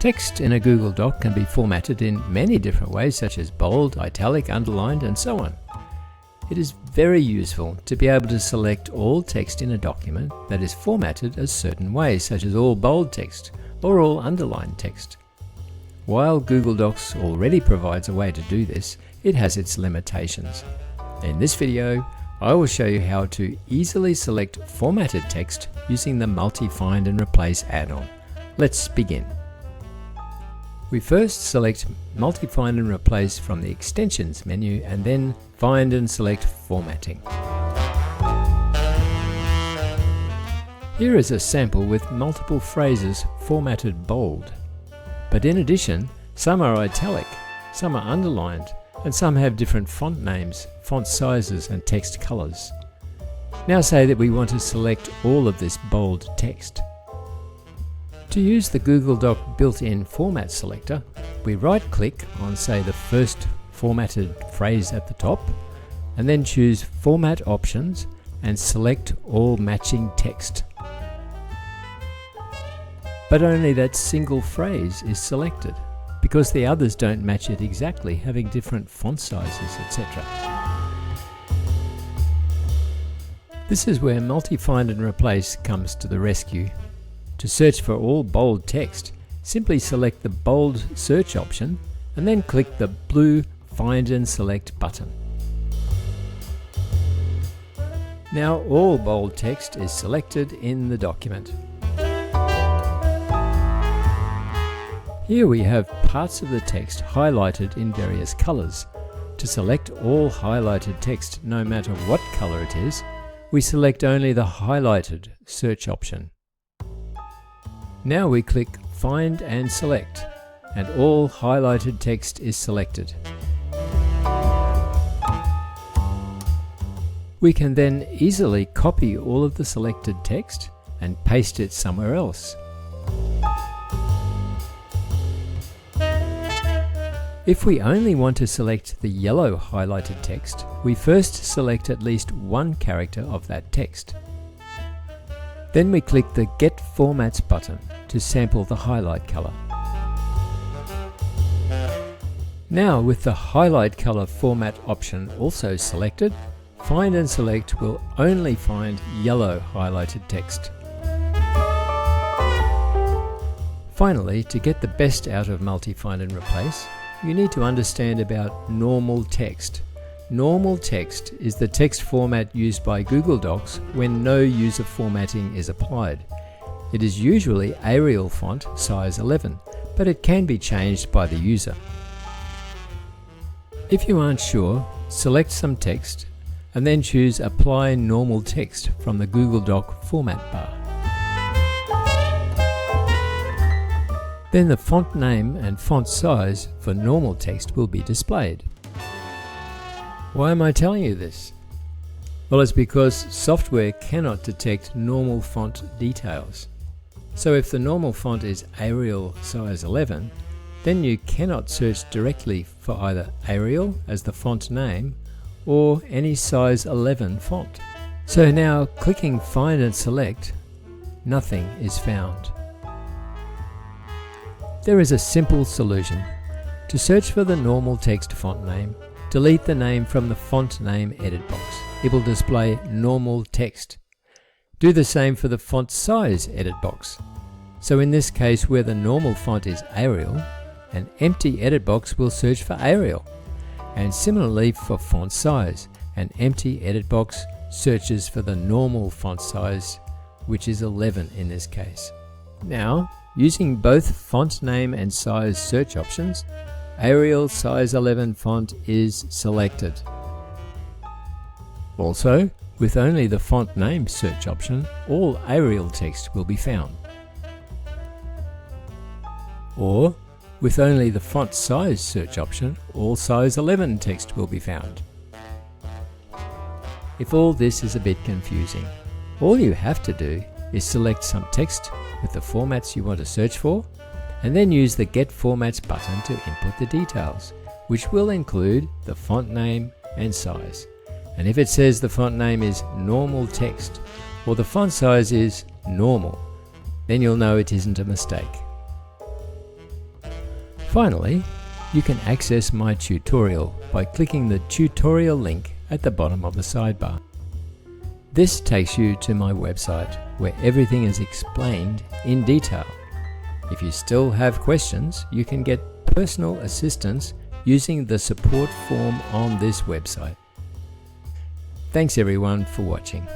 Text in a Google Doc can be formatted in many different ways, such as bold, italic, underlined, and so on. It is very useful to be able to select all text in a document that is formatted a certain way, such as all bold text or all underlined text. While Google Docs already provides a way to do this, it has its limitations. In this video, I will show you how to easily select formatted text using the Multi-Find and Replace add-on. Let's begin. We first select Multi-Find and Replace from the Extensions menu and then find and select Formatting. Here is a sample with multiple phrases formatted bold. But in addition, some are italic, some are underlined, and some have different font names, font sizes, and text colors. Now say that we want to select all of this bold text. To use the Google Doc built-in format selector, we right-click on, say, the first formatted phrase at the top, and then choose Format Options and select all matching text. But only that single phrase is selected, because the others don't match it exactly, having different font sizes, etc. This is where Multi-Find and Replace comes to the rescue. To search for all bold text, simply select the bold search option and then click the blue Find and Select button. Now all bold text is selected in the document. Here we have parts of the text highlighted in various colors. To select all highlighted text, no matter what color it is, we select only the highlighted search option. Now we click Find and Select, and all highlighted text is selected. We can then easily copy all of the selected text and paste it somewhere else. If we only want to select the yellow highlighted text, we first select at least one character of that text. Then we click the Get Formats button to sample the highlight color. Now, with the highlight color format option also selected, Find and Select will only find yellow highlighted text. Finally, to get the best out of Multi-Find and Replace, you need to understand about normal text. Normal text is the text format used by Google Docs when no user formatting is applied. It is usually Arial font size 11, but it can be changed by the user. If you aren't sure, select some text and then choose Apply Normal Text from the Google Doc format bar. Then the font name and font size for normal text will be displayed. Why am I telling you this? Well, it's because software cannot detect normal font details. So if the normal font is Arial size 11, then you cannot search directly for either Arial as the font name or any size 11 font. So now clicking Find and Select, nothing is found. There is a simple solution. To search for the normal text font name, delete the name from the font name edit box. It will display normal text. Do the same for the font size edit box. So in this case, where the normal font is Arial, an empty edit box will search for Arial. And similarly for font size, an empty edit box searches for the normal font size, which is 11 in this case. Now, using both font name and size search options, Arial size 11 font is selected. Also, with only the font name search option, all Arial text will be found. Or, with only the font size search option, all size 11 text will be found. If all this is a bit confusing, all you have to do is select some text with the formats you want to search for, and then use the Get Formats button to input the details, which will include the font name and size. And if it says the font name is normal text or the font size is normal, then you'll know it isn't a mistake. Finally, you can access my tutorial by clicking the tutorial link at the bottom of the sidebar. This takes you to my website where everything is explained in detail. If you still have questions, you can get personal assistance using the support form on this website. Thanks everyone for watching.